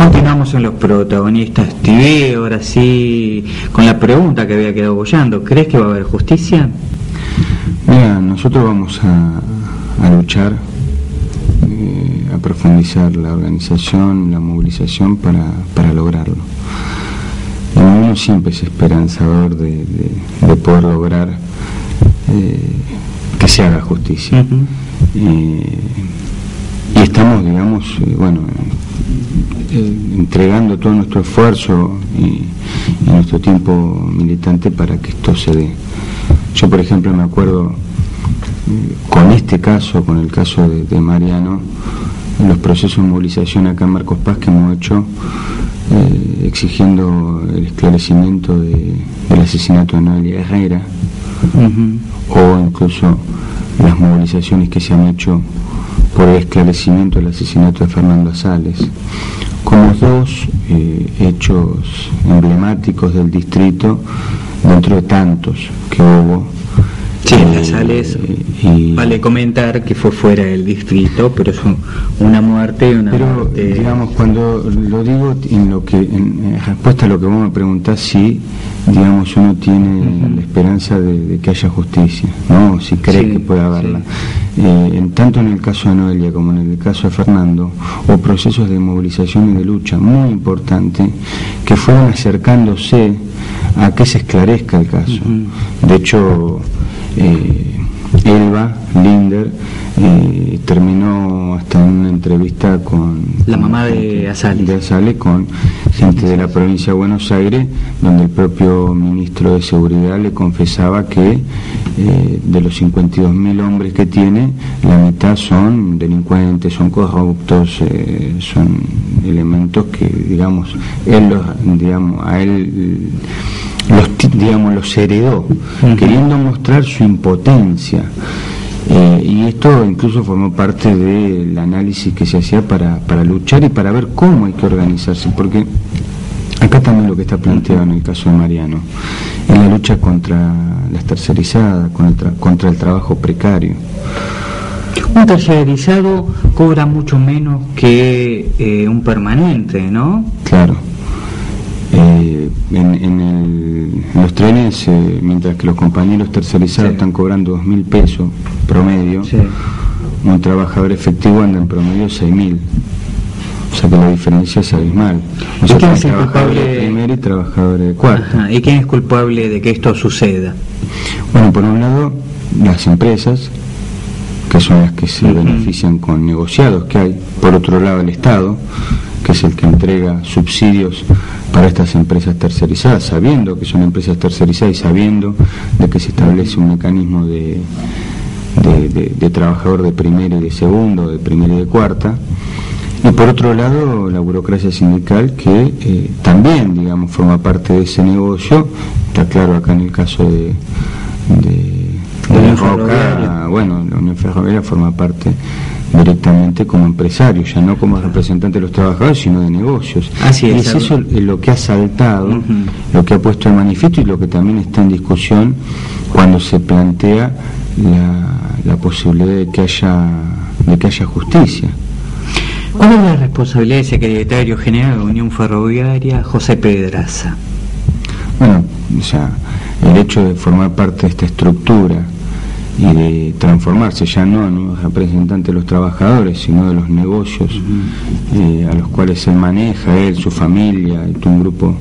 Continuamos en los protagonistas TV, ahora sí, con la pregunta que había quedado bollando. ¿Crees que va a haber justicia? Mira, nosotros vamos a luchar, a profundizar la organización, la movilización para lograrlo. Uno siempre es esperanzador de poder lograr que se haga justicia. Y estamos, digamos, entregando todo nuestro esfuerzo y nuestro tiempo militante para que esto se dé. Yo, por ejemplo, me acuerdo con este caso, con el caso de Mariano, en los procesos de movilización acá en Marcos Paz que hemos hecho, exigiendo el esclarecimiento del asesinato de Noelia Herrera, o incluso las movilizaciones que se han hecho por el esclarecimiento del asesinato de Fernando Azales, como dos hechos emblemáticos del distrito dentro de tantos que hubo. Sí, Azales, vale comentar que fue fuera del distrito, pero es una muerte y una muerte... digamos, cuando lo digo en respuesta a lo que vos me preguntás, si digamos uno tiene la esperanza de que haya justicia, ¿no? Si cree que puede haberla. Tanto en el caso de Noelia como en el caso de Fernando, o procesos de movilización y de lucha muy importantes que fueron acercándose a que se esclarezca el caso. De hecho, Elba Linder terminó hasta en una entrevista con la mamá de Azales, con gente de la provincia de Buenos Aires, donde el propio ministro de Seguridad le confesaba que de los 52.000 hombres que tiene, la mitad son delincuentes, son corruptos, son elementos que, digamos, a él los heredó, queriendo mostrar su impotencia. Y esto incluso formó parte del análisis que se hacía para luchar y para ver cómo hay que organizarse, porque acá también lo que está planteado en el caso de Mariano, en la lucha contra las tercerizadas, contra el trabajo precario. Un tercerizado cobra mucho menos que un permanente, ¿no? Claro. En los trenes, mientras que los compañeros tercerizados están cobrando 2.000 pesos promedio, un trabajador efectivo anda en promedio 6.000. O sea que la diferencia es abismal. ¿Y quién es el culpable de primero y trabajadores de cuarto? ¿Y quién es culpable de que esto suceda? Bueno, por un lado, las empresas, que son las que se benefician con negociados que hay. Por otro lado, el Estado, que es el que entrega subsidios para estas empresas tercerizadas, sabiendo que son empresas tercerizadas y sabiendo de que se establece un mecanismo de trabajador de primera y de segunda, de primera y de cuarta. Y por otro lado, la burocracia sindical, que también, digamos, forma parte de ese negocio. Está claro acá en el caso de la Roca, bueno, la Unión Ferroviaria forma parte directamente como empresario, ya no como representante de los trabajadores, sino de negocios. Así es. Y es eso lo que ha saltado, lo que ha puesto de manifiesto y lo que también está en discusión cuando se plantea la posibilidad de que haya justicia. ¿Cuál es la responsabilidad del secretario general de la Unión Ferroviaria, José Pedraza? Bueno, o sea, el hecho de formar parte de esta estructura y de transformarse ya no en un representante de los trabajadores, sino de los negocios a los cuales él maneja, él, su familia y todo un grupo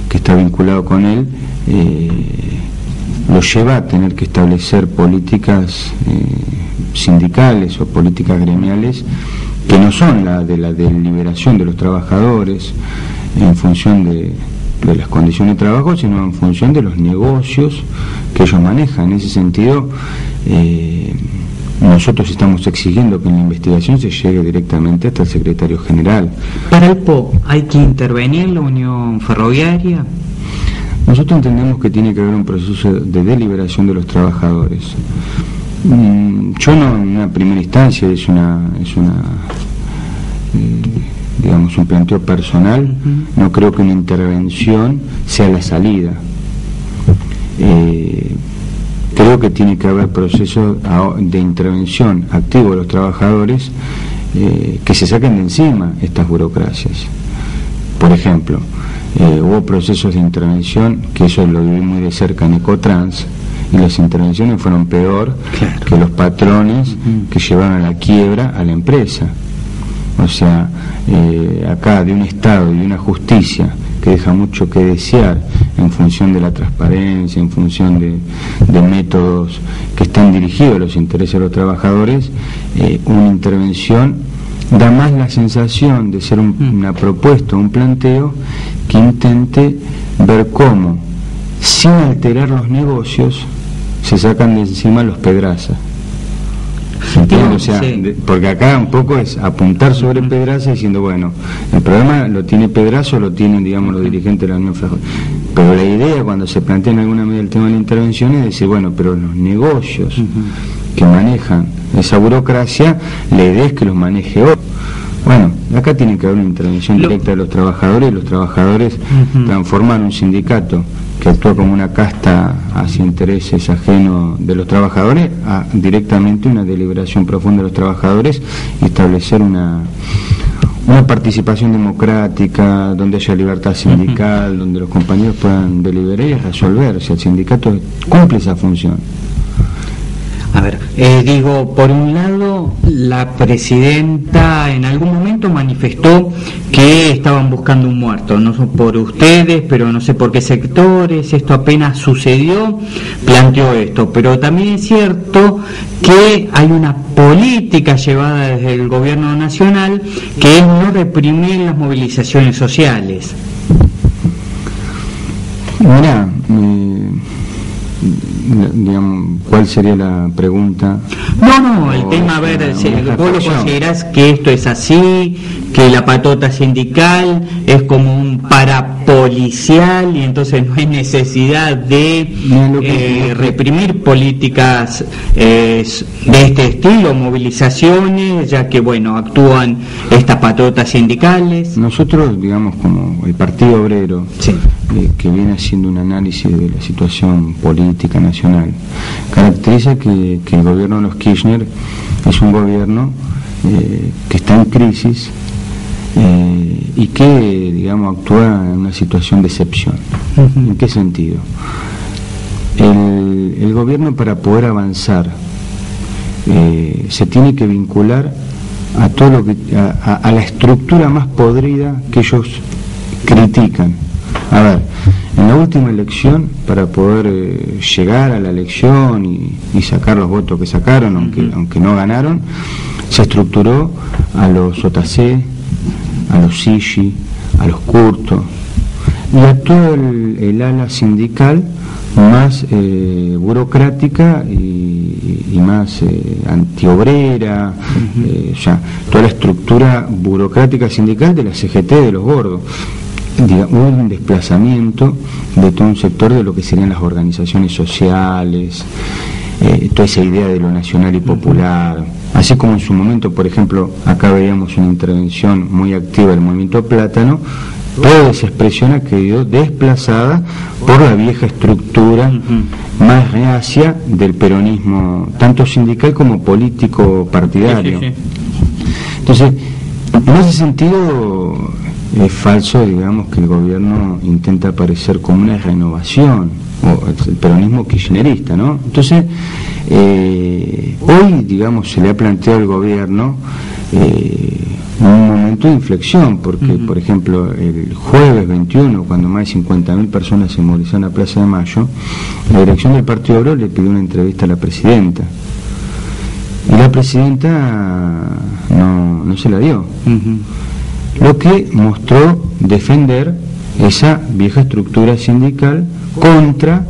que está vinculado con él, lo lleva a tener que establecer políticas sindicales o políticas gremiales que no son la de liberación de los trabajadores en función de las condiciones de trabajo, sino en función de los negocios que ellos manejan. En ese sentido, nosotros estamos exigiendo que en la investigación se llegue directamente hasta el secretario general. Para el POP, ¿hay que intervenir en la Unión Ferroviaria? Nosotros entendemos que tiene que haber un proceso de deliberación de los trabajadores. Yo no, en una primera instancia, es una digamos, un planteo personal, no creo que una intervención sea la salida. Creo que tiene que haber procesos de intervención activo de los trabajadores que se saquen de encima estas burocracias. por ejemplo, hubo procesos de intervención, que eso lo viví muy de cerca en Ecotrans, y las intervenciones fueron peor que los patrones que llevaron a la quiebra a la empresa. O sea, acá de un Estado y de una justicia que deja mucho que desear en función de la transparencia, en función de métodos que están dirigidos a los intereses de los trabajadores, una intervención da más la sensación de ser una propuesta, un planteo que intente ver cómo, sin alterar los negocios, se sacan de encima los Pedraza. ¿Entiendes? O sea, porque acá un poco es apuntar sobre Pedraza diciendo, bueno, el problema lo tiene Pedraza o lo tienen, digamos, los dirigentes de la Unión Federal. Pero la idea, cuando se plantea en alguna medida el tema de la intervención, es decir, bueno, pero los negocios que manejan esa burocracia, la idea es que los maneje otro. Bueno, acá tiene que haber una intervención directa de los trabajadores, y los trabajadores transformar un sindicato que actúa como una casta hacia intereses ajenos de los trabajadores a directamente una deliberación profunda de los trabajadores y establecer una participación democrática donde haya libertad sindical, donde los compañeros puedan deliberar y resolver. O sea, el sindicato cumple esa función. A ver, digo, por un lado, la presidenta en algún momento manifestó que estaban buscando un muerto, no son por ustedes, pero no sé por qué sectores, esto apenas sucedió, planteó esto, pero también es cierto que hay una política llevada desde el gobierno nacional que es no reprimir las movilizaciones sociales. Mirá, digamos, ¿cuál sería la pregunta? No, el tema, a ver, vos lo considerás que esto es así, que la patota sindical es como un parapolicial y entonces no hay necesidad de reprimir políticas de este estilo, movilizaciones, ya que, bueno, actúan estas patotas sindicales. Nosotros, digamos, como el Partido Obrero, que viene haciendo un análisis de la situación política nacional, caracteriza que el gobierno de los Kirchner es un gobierno que está en crisis y que, digamos, actúa en una situación de excepción. ¿En qué sentido? El gobierno, para poder avanzar, se tiene que vincular a todo lo que a la estructura más podrida que ellos critican. A ver, en la última elección, para poder llegar a la elección y sacar los votos que sacaron, aunque no ganaron, se estructuró a los JC, a los Sigi, a los Curto y a todo el ala sindical más burocrática y más antiobrera, o sea, toda la estructura burocrática sindical de la CGT de los gordos. Hubo un desplazamiento de todo un sector de lo que serían las organizaciones sociales, toda esa idea de lo nacional y popular, así como en su momento, por ejemplo, acá veíamos una intervención muy activa del movimiento Plátano. Toda esa expresión ha quedado desplazada por la vieja estructura más reacia del peronismo, tanto sindical como político partidario. Entonces, en ese sentido, es falso, digamos, que el gobierno intenta aparecer como una renovación, o el peronismo kirchnerista, ¿no? Entonces, hoy, digamos, se le ha planteado al gobierno un momento de inflexión, porque, por ejemplo, el jueves 21, cuando más de 50.000 personas se movilizaron a Plaza de Mayo, la dirección del Partido Obrero le pidió una entrevista a la presidenta. Y la presidenta no se la dio. Lo que mostró defender esa vieja estructura sindical contra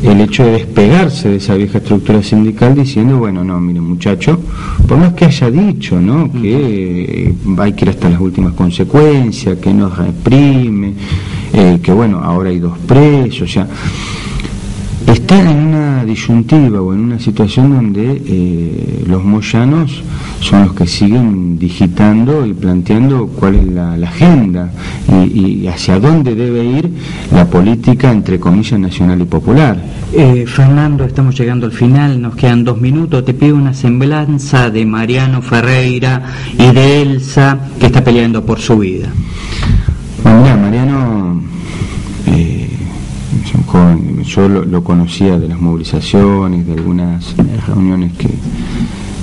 el hecho de despegarse de esa vieja estructura sindical, diciendo, bueno, no, miren, muchacho, por más que haya dicho, ¿no?, que hay que ir hasta las últimas consecuencias, que no reprime, que bueno, ahora hay 2 presos, o sea, está en una disyuntiva o en una situación donde los moyanos son los que siguen digitando y planteando cuál es la agenda y hacia dónde debe ir la política, entre comillas, nacional y popular. Fernando, estamos llegando al final, nos quedan 2 minutos. Te pido una semblanza de Mariano Ferreira y de Elsa, que está peleando por su vida. Bueno, Mariano es un joven, yo lo conocía de las movilizaciones, de algunas reuniones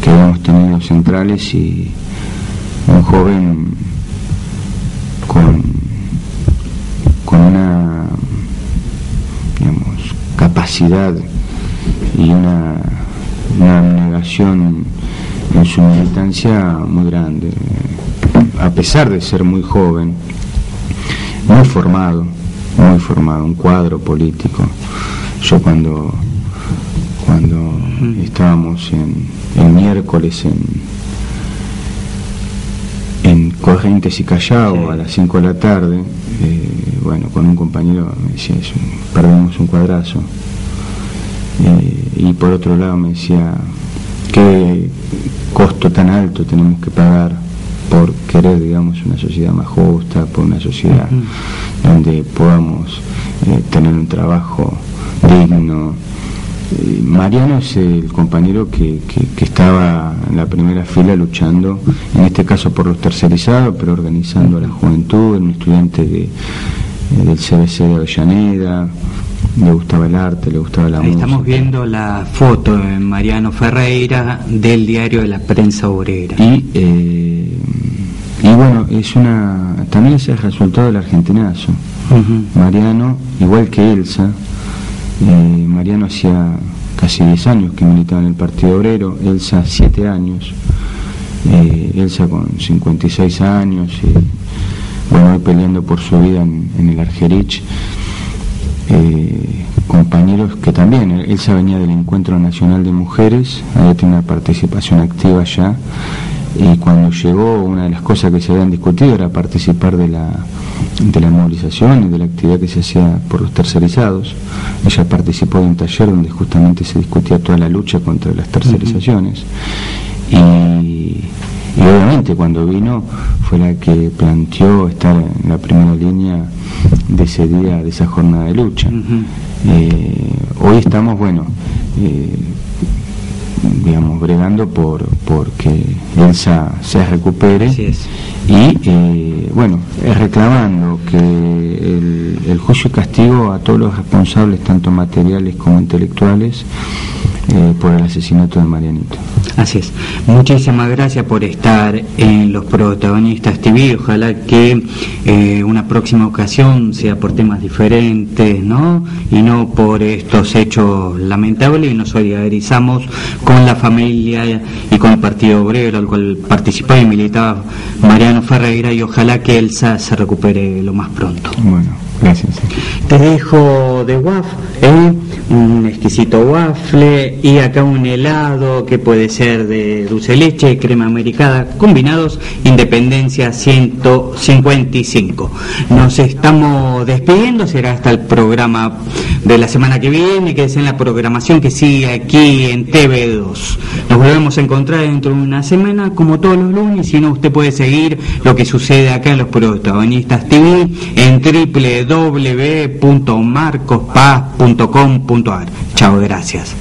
que habíamos tenido centrales, y un joven con una, digamos, capacidad y una abnegación en su militancia muy grande, a pesar de ser muy joven, muy formado, un cuadro político. Yo cuando estábamos el miércoles en Corrientes y Callao, a las 5 de la tarde, con un compañero me decía, perdimos un cuadrazo, y por otro lado me decía, qué costo tan alto tenemos que pagar por querer, digamos, una sociedad más justa, por una sociedad donde podamos tener un trabajo digno. Mariano es el compañero que estaba en la primera fila luchando, en este caso por los tercerizados, pero organizando a la juventud, un estudiante del CBC de Avellaneda. Le gustaba el arte, le gustaba la música. Estamos viendo la foto de Mariano Ferreira del diario de la Prensa Obrera. Y bueno, también es el resultado del argentinazo. Mariano, igual que Elsa, Mariano hacía casi 10 años que militaba en el Partido Obrero, Elsa 7 años, Elsa con 56 años, hoy peleando por su vida en el Argerich. Compañeros que también, Elsa venía del Encuentro Nacional de Mujeres, había tenido una participación activa ya, y cuando llegó, una de las cosas que se habían discutido era participar de la movilización y de la actividad que se hacía por los tercerizados. Ella participó de un taller donde justamente se discutía toda la lucha contra las tercerizaciones, y obviamente cuando vino fue la que planteó estar en la primera línea de ese día, de esa jornada de lucha. Hoy estamos, digamos, bregando porque Elsa se recupere. Así es. Y reclamando que el juicio y castigo a todos los responsables, tanto materiales como intelectuales, por el asesinato de Marianito. Así es. Muchísimas gracias por estar en Los Protagonistas TV. Ojalá que una próxima ocasión sea por temas diferentes, ¿no? Y no por estos hechos lamentables, y nos solidarizamos con la familia y con el Partido Obrero, al cual participó y militaba Mariano Ferreira, y ojalá que Elsa se recupere lo más pronto. Bueno, gracias. Te dejo de waffle, un exquisito waffle, y acá un helado que puede ser de dulce de leche, crema americana, combinados, Independencia 155. Nos estamos despidiendo, será hasta el programa de la semana que viene, que es en la programación que sigue aquí en TV2. Nos volvemos a encontrar dentro de una semana, como todos los lunes, si no, usted puede seguir lo que sucede acá en Los Protagonistas TV en www.marcospaz.com.ar. Chao, gracias.